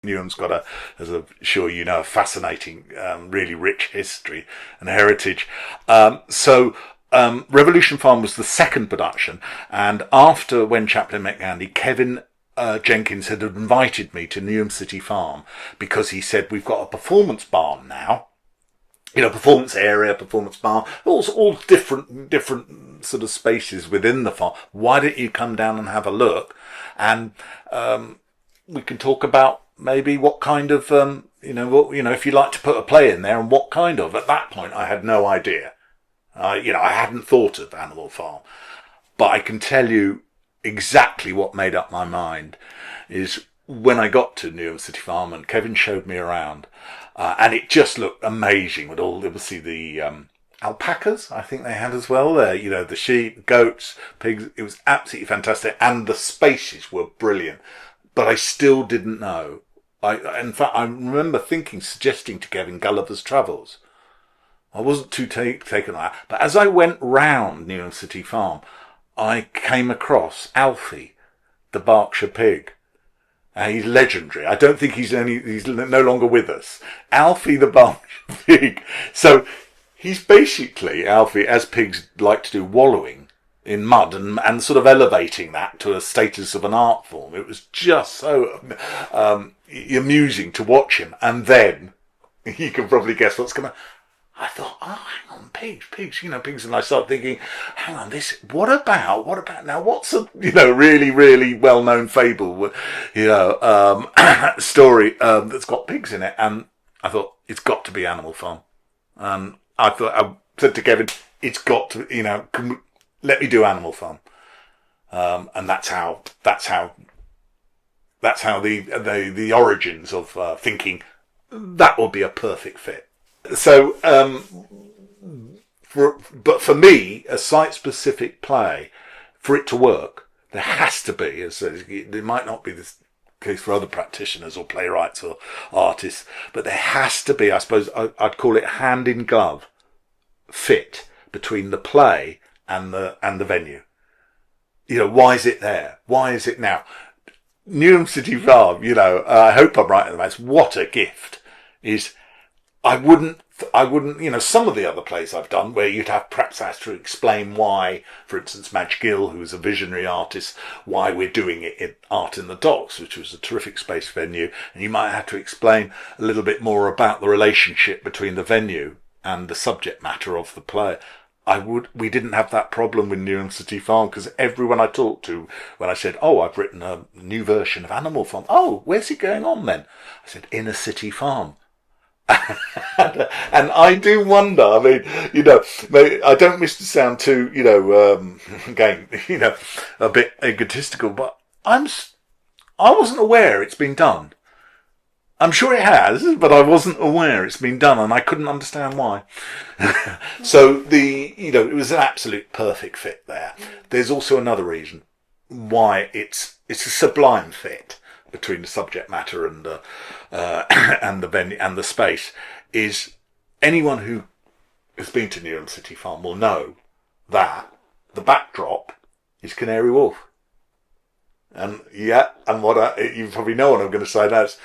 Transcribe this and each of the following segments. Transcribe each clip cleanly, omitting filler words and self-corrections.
Newham's got as I'm sure you know, a fascinating, really rich history and heritage. Revolution Farm was the second production, and after When Chaplin Met Gandhi, Kevin Jenkins had invited me to Newham City Farm because he said, we've got a performance barn now. Performance area, performance barn, all different sort of spaces within the farm. Why don't you come down and have a look? And we can talk about maybe what kind of, if you like to put a play in there and what kind of. At that point, I had no idea. I hadn't thought of Animal Farm. But I can tell you exactly what made up my mind is when I got to Newham City Farm and Kevin showed me around. And it just looked amazing with obviously the alpacas, I think they had as well there, the sheep, goats, pigs. It was absolutely fantastic. And the spaces were brilliant. But I still didn't know. In fact, I remember suggesting to Kevin Gulliver's Travels. I wasn't too taken on that. But as I went round Newham City Farm, I came across Alfie, the Berkshire pig. He's legendary. I don't think he's no longer with us. Alfie the Berkshire pig. So he's basically, Alfie, as pigs like to do, wallowing in mud and sort of elevating that to a status of an art form. It was just so amusing to watch him. And then, you can probably guess what's going to. I thought, hang on, pigs, pigs. And I started thinking, hang on, what about now, what's a, really, really well-known fable, story, that's got pigs in it? And I thought, it's got to be Animal Farm. And I said to Kevin, it's got to, let me do Animal Farm. And that's how the origins of thinking that would be a perfect fit. So, but for me, a site-specific play, for it to work, there has to be, it might not be the case for other practitioners or playwrights or artists, but there has to be, I suppose, I'd call it hand-in-glove fit between the play and the venue. Why is it there? Why is it now? Newham City Farm, I hope I'm right in the maths, what a gift is. I wouldn't, some of the other plays I've done where you'd have perhaps have to explain why, for instance, Madge Gill, who was a visionary artist, why we're doing it in Art in the Docks, which was a terrific space venue. And you might have to explain a little bit more about the relationship between the venue and the subject matter of the play. We didn't have that problem with Newham City Farm because everyone I talked to, when I said, I've written a new version of Animal Farm. Where's it going on then? I said, in a city farm. And I do wonder, I don't wish to sound too, again, a bit egotistical, but I wasn't aware it's been done. I'm sure it has, but I wasn't aware it's been done and I couldn't understand why. So it was an absolute perfect fit there. There's also another reason why it's a sublime fit between the subject matter and the venue and the space. Is anyone who has been to Newham City Farm will know that the backdrop is Canary Wharf. And you probably know what I'm going to say. That's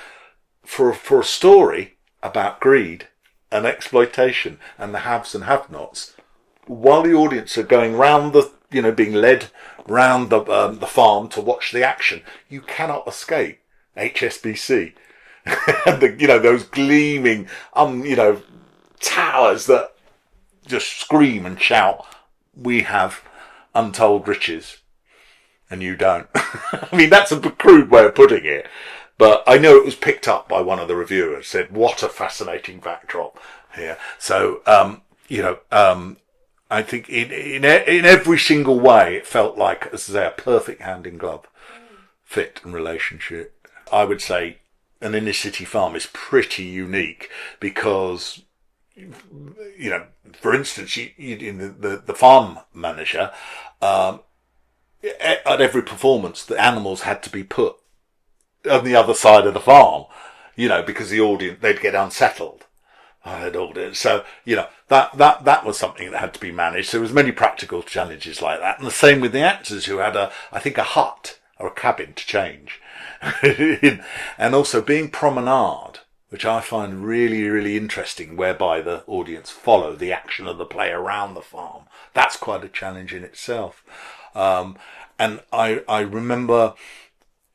for a story about greed and exploitation and the haves and have-nots. While the audience are going round being led round the farm to watch the action, you cannot escape HSBC and those gleaming towers that just scream and shout, we have untold riches and you don't. I mean, that's a crude way of putting it, but I know it was picked up by one of the reviewers, said what a fascinating backdrop here. So I think in every single way it felt like, as I say, a perfect hand in glove fit and relationship. I would say an inner city farm is pretty unique because, for instance, the farm manager, at every performance, the animals had to be put on the other side of the farm, because the audience, they'd get unsettled. So, that was something that had to be managed. There was many practical challenges like that. And the same with the actors who had a hut, or a cabin to change. And also being promenade, which I find really, really interesting, whereby the audience follow the action of the play around the farm. That's quite a challenge in itself. And I remember,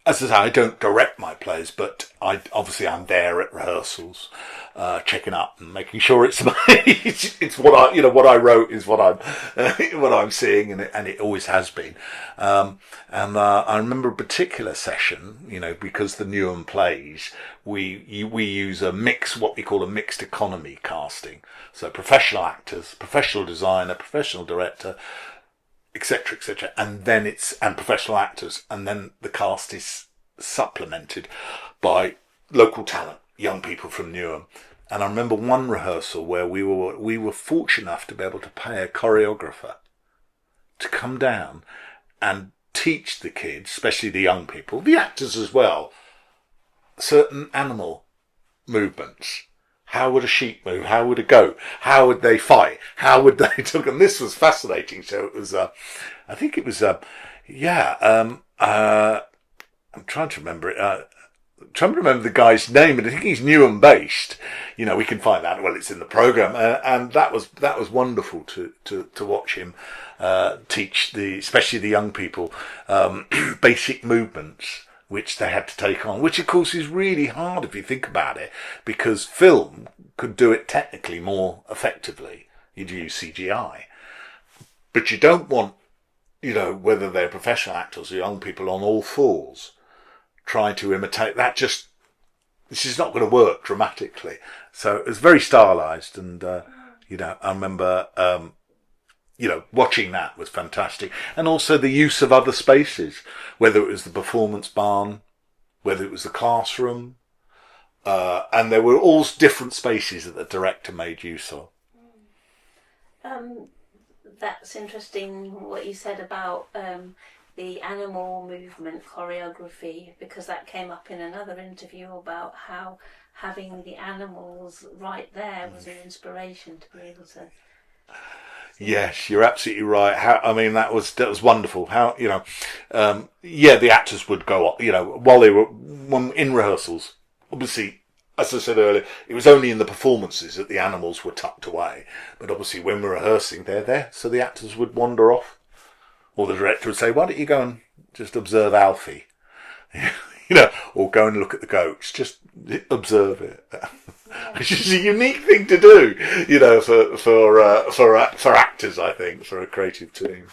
as I say, I don't direct my plays, but I'm there at rehearsals, checking up and making sure it's it's what I wrote is what I'm seeing, and it always has been. I remember a particular session, because the Newham plays, we use what we call a mixed economy casting. So professional actors, professional designer, professional director, etc., and professional actors, and then the cast is supplemented by local talent, young people from Newham. And I remember one rehearsal where we were fortunate enough to be able to pay a choreographer to come down and teach the kids, especially the young people, the actors as well, certain animal movements. How would a sheep move? How would a goat? How would they fight? How would they talk? And this was fascinating. So it was, I think it was, I'm trying to remember it. I'm trying to remember the guy's name, and I think he's Newham based. We can find out. Well, it's in the program, and that was wonderful to watch him teach especially the young people, basic movements which they had to take on, which of course is really hard if you think about it, because film could do it technically more effectively. You'd use CGI. But you don't want, whether they're professional actors or young people on all fours, trying to imitate that. This is not going to work dramatically. So it was very stylized, and, I remember, watching that was fantastic. And also the use of other spaces, whether it was the performance barn, whether it was the classroom, and there were all different spaces that the director made use of. That's interesting what you said about the animal movement choreography, because that came up in another interview about how having the animals right there was an inspiration to be able to. Yes, you're absolutely right. That was wonderful. The actors would go up, while they were in rehearsals. Obviously, as I said earlier, it was only in the performances that the animals were tucked away. But obviously, when we're rehearsing, they're there, so the actors would wander off, or the director would say, "Why don't you go and just observe Alfie?" Or go and look at the goats. Just observe it. It's just a unique thing to do, for actors, I think, for a creative team.